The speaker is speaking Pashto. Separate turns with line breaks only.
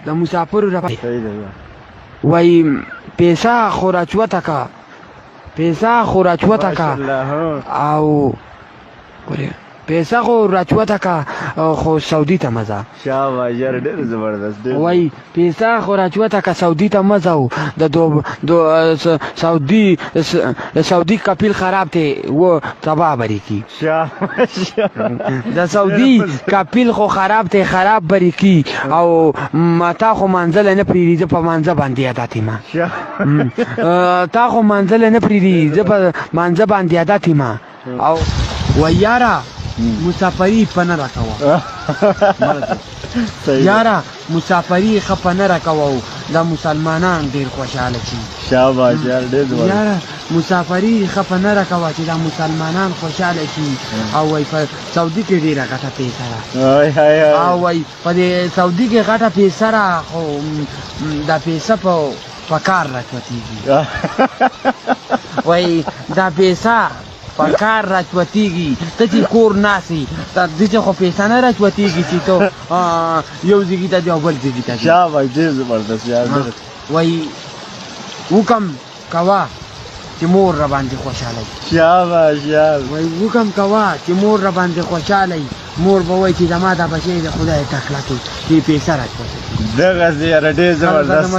د مسافرو را
صحیح دی
وای پیسه خو راچوته کا پیسه خو راچوته کا او ګوره پیسه خو راچوته کا خو سعودي ته مزه
شاباش یار ډېر زبردست ډېر
وای پیسه خو راچوته کا سعودي ته مزه و د سعودي کپیل خراب ته و تباه بری کی
شاباش
د سعودي کپیل خو خراب ته خراب بری کی او متا خو منزل نه پریږدي په منځ باندې عادتې ما تا خو منزل نه پریږدي په منځ باندې عادتې ما او ویارا مسافری پنه راکوا یارا مسافری خپنه راکوا دا مسلمانان ډیر خوشاله شي
شاباش یار ډېر زبردست
یارا مسافری خپنه راکوا چې دا مسلمانان خوشاله شي او وای په سعودي کې ډیره غټه پیسه
هاي هاي
او وای په سعودي کې غټه پیسه را خو دا پیسه په کار راکوتیږي وای دا پیسه په کار راچوتیږي ته چې کور ناسي د دې خو پیسه نه راچوتیږي چې ته یو ځای ته دی او بل ځای ته
شاباش ډېر زبردست یار
وای حکم کوا چې مور را باندې خوشاله
شاباش یار
وای حکم کوا چې مور را باندې خوشاله مور به وای چې زما دا بچی د خدای تکړه کې پیسه راچوتي
دغسې یاره ډېر زبردست